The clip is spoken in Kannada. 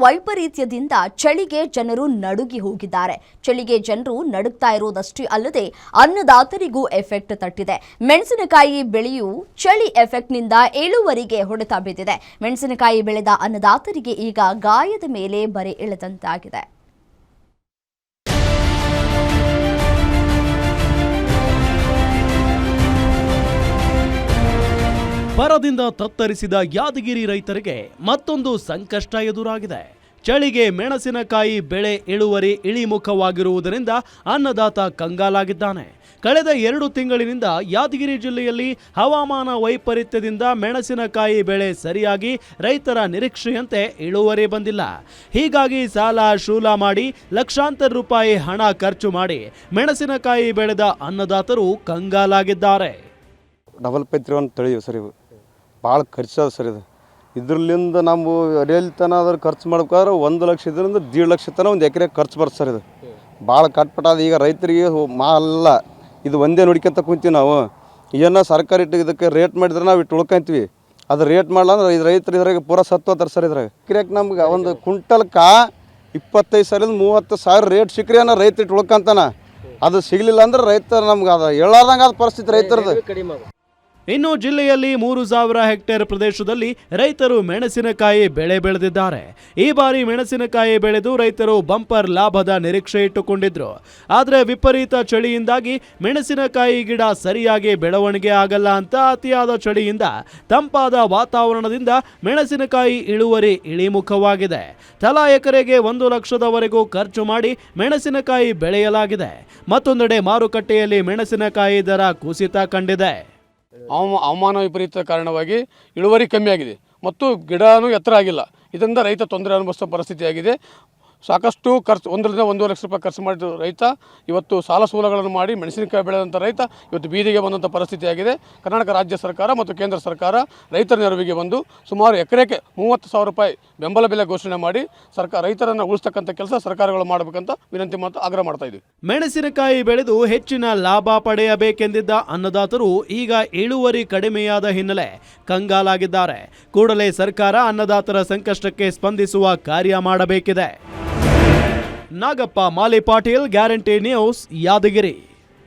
ವೈಪರೀತ್ಯದಿಂದ ಚಳಿಗೆ ಜನರು ನಡುಗಿ ಹೋಗಿದ್ದಾರೆ. ಚಳಿಗೆ ಜನರು ನಡುಗ್ತಾ ಇರೋದಷ್ಟೇ ಅಲ್ಲದೆ ಅನ್ನದಾತರಿಗೂ ಎಫೆಕ್ಟ್ ತಟ್ಟಿದೆ. ಮೆಣಸಿನಕಾಯಿ ಬೆಳೆಯು ಚಳಿ ಎಫೆಕ್ಟ್ನಿಂದ ಇಳುವರಿಗೆ ಹೊಡೆತ ಬಿದ್ದಿದೆ. ಮೆಣಸಿನಕಾಯಿ ಬೆಳೆದ ಅನ್ನದಾತರಿಗೆ ಈಗ ಗಾಯದ ಮೇಲೆ ಬರೆ ಎಳೆದಂತಾಗಿದೆ. ಬರದಿಂದ ತತ್ತರಿಸಿದ ಯಾದಗಿರಿ ರೈತರಿಗೆ ಮತ್ತೊಂದು ಸಂಕಷ್ಟ ಎದುರಾಗಿದೆ. ಚಳಿಗೆ ಮೆಣಸಿನಕಾಯಿ ಬೆಳೆ ಇಳುವರಿ ಇಳಿಮುಖವಾಗಿರುವುದರಿಂದ ಅನ್ನದಾತ ಕಂಗಾಲಾಗಿದ್ದಾನೆ. ಕಳೆದ 2 ತಿಂಗಳಿನಿಂದ ಯಾದಗಿರಿ ಜಿಲ್ಲೆಯಲ್ಲಿ ಹವಾಮಾನ ವೈಪರೀತ್ಯದಿಂದ ಮೆಣಸಿನಕಾಯಿ ಬೆಳೆ ಸರಿಯಾಗಿ ರೈತರ ನಿರೀಕ್ಷೆಯಂತೆ ಇಳುವರಿ ಬಂದಿಲ್ಲ. ಹೀಗಾಗಿ ಸಾಲ ಶೂಲ ಮಾಡಿ ಲಕ್ಷಾಂತರ ರೂಪಾಯಿ ಹಣ ಖರ್ಚು ಮಾಡಿ ಮೆಣಸಿನಕಾಯಿ ಬೆಳೆದ ಅನ್ನದಾತರು ಕಂಗಾಲಾಗಿದ್ದಾರೆ. ಡಬಲ್ ಪೈತ್ರಿ ಅಂತ ತಿಳಿಯುವ ಸರ್, ಇವು ಭಾಳ ಖರ್ಚದ ಸರ್. ಇದ್ರಲ್ಲಿಂದ ನಾವು ರೇಲ್ತನ ಅದ್ರ ಖರ್ಚು ಮಾಡ್ಬೇಕಾದ್ರೆ 1 ಲಕ್ಷ ಇದರಿಂದ 1.5 ಲಕ್ಷ ತನಕ ಒಂದು ಎಕರೆ ಖರ್ಚು ಬರ್ತದೆ ಸರ್. ಇದು ಭಾಳ ಕಟ್ಪಟ್ಟಾದ. ಈಗ ರೈತರಿಗೆ ಮಾಲ್ಲ ಇದು ಒಂದೇ ನೋಡ್ಕೊಂತ ಕುಂತೀವಿ ನಾವು. ಏನೋ ಸರ್ಕಾರ ಇಟ್ಟು ಇದಕ್ಕೆ ರೇಟ್ ಮಾಡಿದ್ರೆ ನಾವು ಇಟ್ಟು ಉಳ್ಕೊಂತೀವಿ. ಅದು ರೇಟ್ ಮಾಡಲ್ಲ ಅಂದ್ರೆ ಇದು ರೈತರು ಇದ್ರಾಗ ಪೂರ ಸತ್ತು ಹೋಗ್ತಾರೆ ಸರ್. ಇದ್ರಾಗ ಎಕರೆಗೆ ನಮ್ಗೆ ಒಂದು ಕ್ವಿಂಟಲ್ಕ 25,000 30,000 ರೇಟ್ ಸಿಕ್ಕರೆ ಅನ್ನೋ ರೈತ ಇಟ್ಟು ಉಳ್ಕೊಂತಾನ. ಅದು ಸಿಗಲಿಲ್ಲ ಅಂದ್ರೆ ರೈತ ನಮ್ಗೆ ಅದು ಹೇಳಾರ್ದಂಗೆ ಆದ ಪರಿಸ್ಥಿತಿ ರೈತರದು. ಇನ್ನು ಜಿಲ್ಲೆಯಲ್ಲಿ 3,000 ಹೆಕ್ಟೇರ್ ಪ್ರದೇಶದಲ್ಲಿ ರೈತರು ಮೆಣಸಿನಕಾಯಿ ಬೆಳೆ ಬೆಳೆದಿದ್ದಾರೆ. ಈ ಬಾರಿ ಮೆಣಸಿನಕಾಯಿ ಬೆಳೆದು ರೈತರು ಬಂಪರ್ ಲಾಭದ ನಿರೀಕ್ಷೆ ಇಟ್ಟುಕೊಂಡಿದ್ರು. ಆದರೆ ವಿಪರೀತ ಚಳಿಯಿಂದಾಗಿ ಮೆಣಸಿನಕಾಯಿ ಗಿಡ ಸರಿಯಾಗಿ ಬೆಳವಣಿಗೆ ಆಗಲ್ಲ ಅಂತ ಅತಿಯಾದ ಚಳಿಯಿಂದ ತಂಪಾದ ವಾತಾವರಣದಿಂದ ಮೆಣಸಿನಕಾಯಿ ಇಳುವರಿ ಇಳಿಮುಖವಾಗಿದೆ. ತಲಾ ಎಕರೆಗೆ 1 ಲಕ್ಷದವರೆಗೂ ಖರ್ಚು ಮಾಡಿ ಮೆಣಸಿನಕಾಯಿ ಬೆಳೆಯಲಾಗಿದೆ. ಮತ್ತೊಂದೆಡೆ ಮಾರುಕಟ್ಟೆಯಲ್ಲಿ ಮೆಣಸಿನಕಾಯಿ ದರ ಕುಸಿತ ಕಂಡಿದೆ. ಹವಾಮಾನ ವಿಪರೀತ ಕಾರಣವಾಗಿ ಇಳುವರಿ ಕಮ್ಮಿಯಾಗಿದೆ ಮತ್ತು ಗಿಡನೂ ಎತ್ತರ ಆಗಿಲ್ಲ. ಇದರಿಂದ ರೈತ ತೊಂದರೆ ಅನುಭವಿಸುವ ಪರಿಸ್ಥಿತಿಯಾಗಿದೆ. ಸಾಕಷ್ಟು ಖರ್ಚು 1 ರಿಂದ 1.5 ಲಕ್ಷ ರೂಪಾಯಿ ಖರ್ಚು ಮಾಡಿದ ರೈತ ಇವತ್ತು ಸಾಲ ಸೂಲಗಳನ್ನು ಮಾಡಿ ಮೆಣಸಿನಕಾಯಿ ಬೆಳೆದಂಥ ರೈತ ಇವತ್ತು ಬೀದಿಗೆ ಬಂದಂಥ ಪರಿಸ್ಥಿತಿಯಾಗಿದೆ. ಕರ್ನಾಟಕ ರಾಜ್ಯ ಸರ್ಕಾರ ಮತ್ತು ಕೇಂದ್ರ ಸರ್ಕಾರ ರೈತರ ನೆರವಿಗೆ ಬಂದು ಸುಮಾರು ಎಕರೆಗೆ 30,000 ರೂಪಾಯಿ ಬೆಂಬಲ ಬೆಲೆ ಘೋಷಣೆ ಮಾಡಿ ರೈತರನ್ನು ಉಳಿಸ್ತಕ್ಕಂಥ ಕೆಲಸ ಸರ್ಕಾರಗಳು ಮಾಡಬೇಕಂತ ವಿನಂತಿ ಮತ್ತು ಆಗ್ರಹ ಮಾಡ್ತಾ ಇದ್ದೀವಿ. ಮೆಣಸಿನಕಾಯಿ ಬೆಳೆದು ಹೆಚ್ಚಿನ ಲಾಭ ಪಡೆಯಬೇಕೆಂದಿದ್ದ ಅನ್ನದಾತರು ಈಗ ಇಳುವರಿ ಕಡಿಮೆಯಾದ ಹಿನ್ನೆಲೆ ಕಂಗಾಲಾಗಿದ್ದಾರೆ. ಕೂಡಲೇ ಸರ್ಕಾರ ಅನ್ನದಾತರ ಸಂಕಷ್ಟಕ್ಕೆ ಸ್ಪಂದಿಸುವ ಕಾರ್ಯ ಮಾಡಬೇಕಿದೆ. ನಾಗಪ್ಪ ಮಾಲಿ ಪಾಟೀಲ್, ಗ್ಯಾರಂಟಿ ನ್ಯೂಸ್, ಯಾದಗಿರಿ.